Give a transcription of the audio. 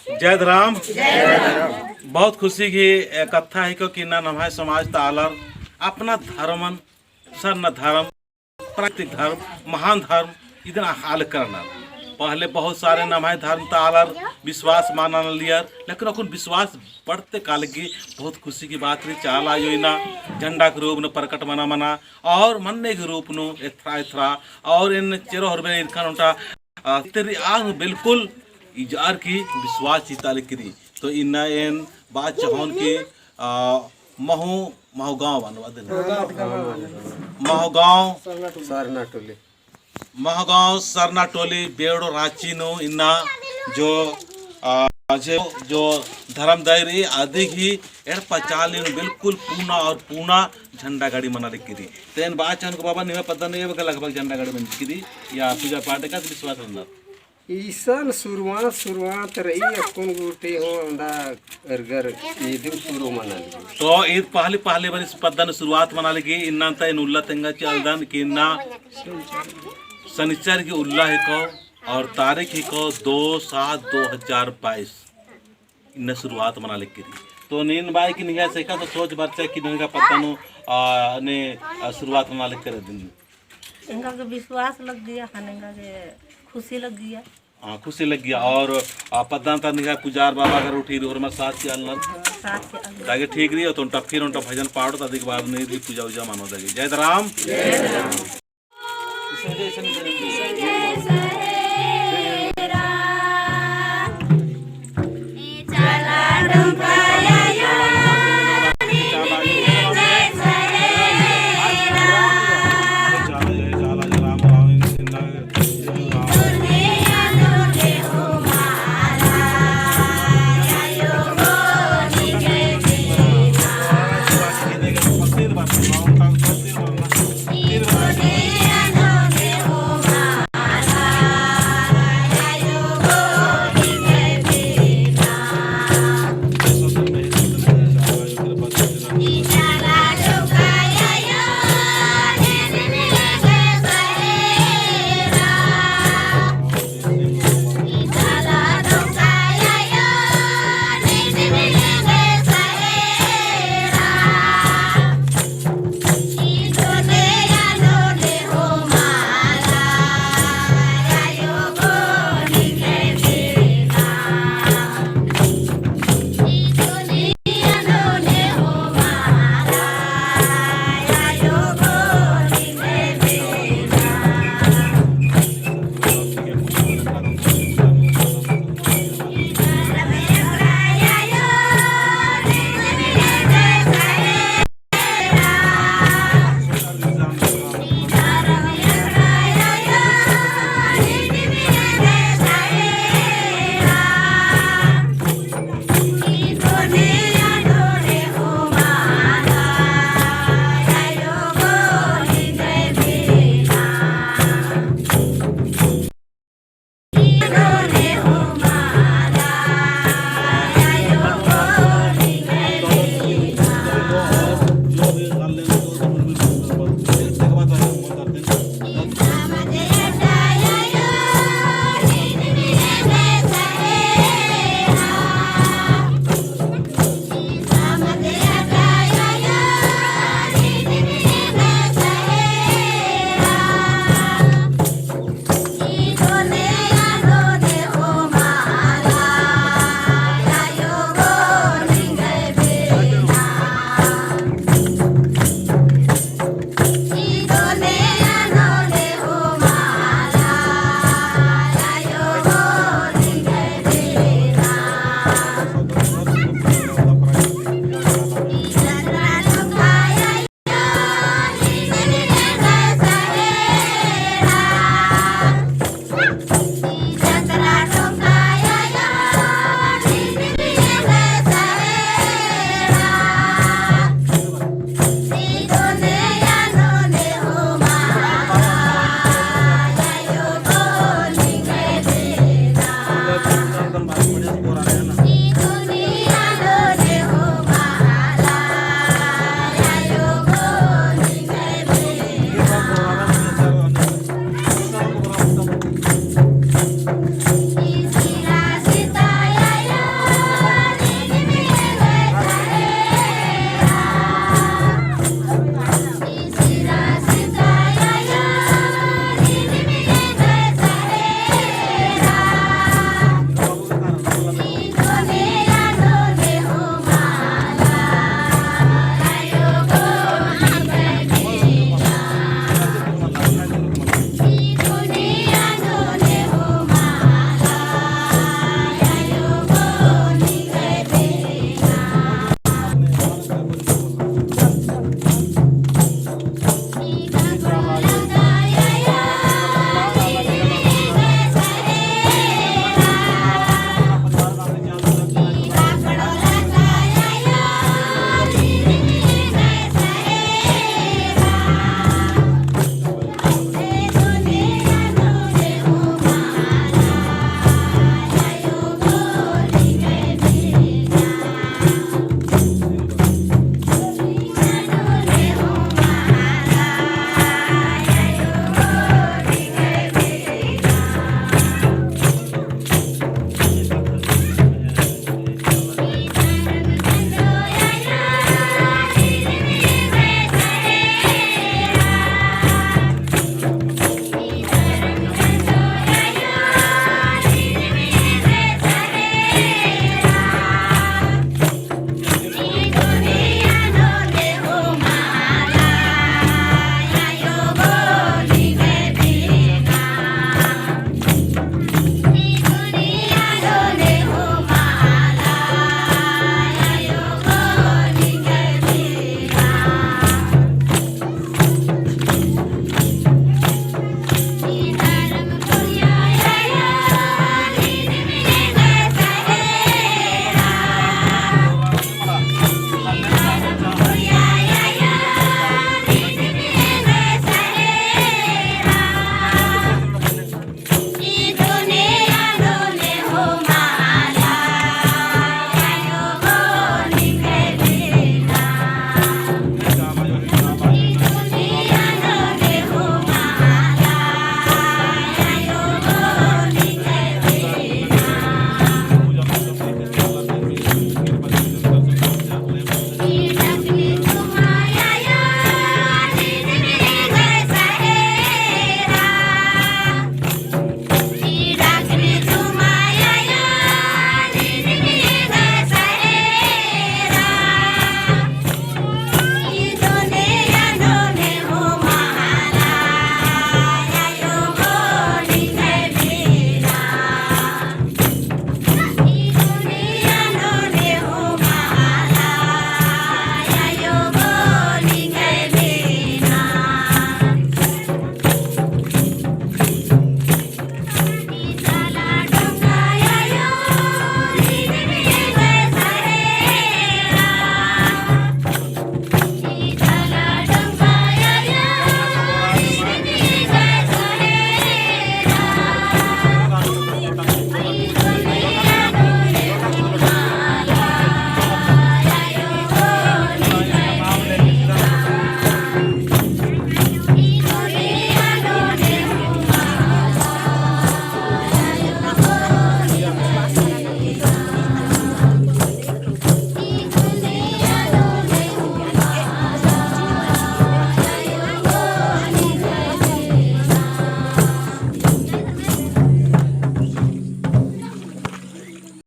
जय राम। बहुत खुशी की कथा है क्योंकि ना हमारे समाज तालर अपना धर्मन सर न धर्म प्राकृतिक धर्म महान धर्म इतना हाल करना पहले बहुत सारे नमाय धर्म तालर विश्वास माना लिया लेकिन अखुन विश्वास बढ़ते काल की बहुत खुशी की बात रही चाला योजना झंडा के रूप में प्रकट मना मना और मन्ने के रूप नु एथरा एथरा और इन चेरो हरबे इनका उनटा तेरी आग बिल्कुल इजार की विश्वास चिताल करी तो इन इन बात चाहन की महू महगांव महगांव सरना टोली बेड़ो रांची नो इन्ना जो जो धर्म दायरी आदि ही एर पचाली बिल्कुल पूना और पूना झंडा गाड़ी मना रखी तेन बात चाहन को बाबा निवे पता नहीं है लगभग झंडा गाड़ी बन की या पूजा पाठ का विश्वास रहना ईसन शुरुआत रही अपन गोटे हो अंदा अरगर ईद शुरू मना ली तो ईद पहले पहले बार इस पद्धन शुरुआत मना लगी इन्ना ता इन उल्ला तेंगा चलदन कि इन्ना शनिचर की उल्ला है को और तारीख ही को 2/7/2022 इन्ना शुरुआत मना लगी तो नीन बाई की निगाह से का तो सोच बच्चा की निगाह पद्धन ने शुरुआत मना लग कर दिन इनका के विश्वास लग गया खानेगा के खुशी लग गया हाँ खुशी लग गया और पद्दान ता निगाह पुजार बाबा अगर उठी और मैं साथ के अलना ताकि ठीक रही हो तो फिर उनका भजन पाड़ो ताकि बाद नहीं पूजा उजा मानो देगी जय राम।